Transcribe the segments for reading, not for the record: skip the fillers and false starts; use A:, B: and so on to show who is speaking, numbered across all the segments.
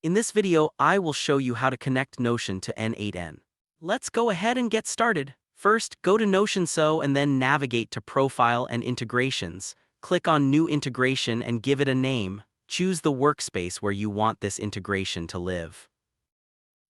A: In this video, I will show you how to connect Notion to N8n. Let's go ahead and get started. First, go to Notion and then navigate to Profile and Integrations. Click on New Integration and give it a name. Choose the workspace where you want this integration to live.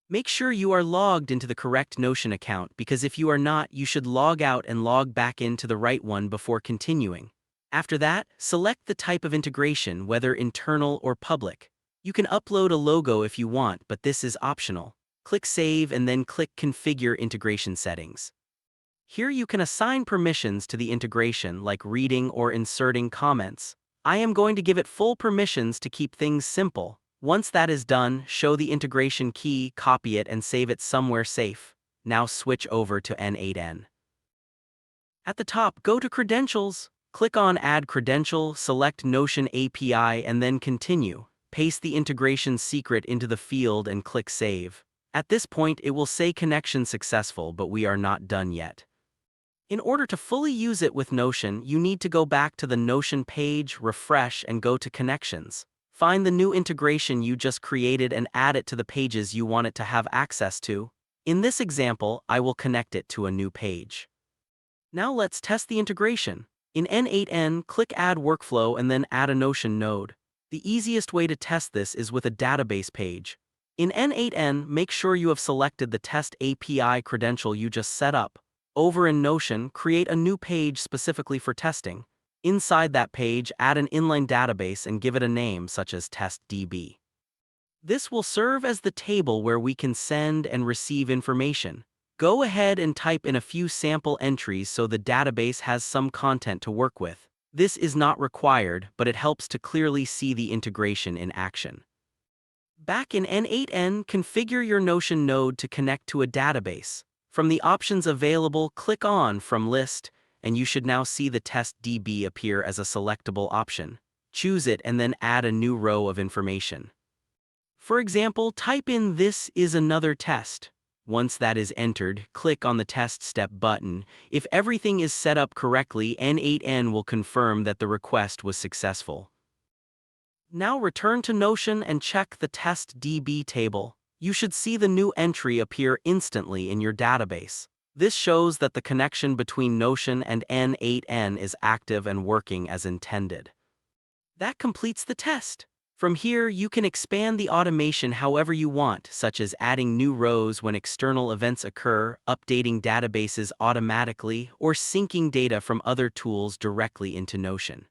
A: Make sure you are logged into the correct Notion account because if you are not, you should log out and log back into the right one before continuing. After that, select the type of integration, whether internal or public. You can upload a logo if you want, but this is optional. Click Save and then click Configure Integration Settings. Here you can assign permissions to the integration, like reading or inserting comments. I am going to give it full permissions to keep things simple. Once that is done, show the integration key, copy it, and save it somewhere safe. Now switch over to N8n. At the top, go to Credentials. Click on Add Credential, select Notion API, and then Continue. Paste the integration secret into the field and click Save. At this point, it will say connection successful, but we are not done yet. In order to fully use it with Notion, you need to go back to the Notion page, refresh, and go to Connections. Find the new integration you just created and add it to the pages you want it to have access to. In this example, I will connect it to a new page. Now let's test the integration. In N8n, click Add Workflow and then add a Notion node. The easiest way to test this is with a database page. In N8n, make sure you have selected the Test API credential you just set up. Over in Notion, create a new page specifically for testing. Inside that page, add an inline database and give it a name such as TestDB. This will serve as the table where we can send and receive information. Go ahead and type in a few sample entries so the database has some content to work with. This is not required, but it helps to clearly see the integration in action. Back in N8n, configure your Notion node to connect to a database. From the options available, click on From List, and you should now see the TestDB appear as a selectable option. Choose it and then add a new row of information. For example, type in "This is another test." Once that is entered, click on the Test Step button. If everything is set up correctly, N8n will confirm that the request was successful. Now return to Notion and check the TestDB table. You should see the new entry appear instantly in your database. This shows that the connection between Notion and N8n is active and working as intended. That completes the test. From here, you can expand the automation however you want, such as adding new rows when external events occur, updating databases automatically, or syncing data from other tools directly into Notion.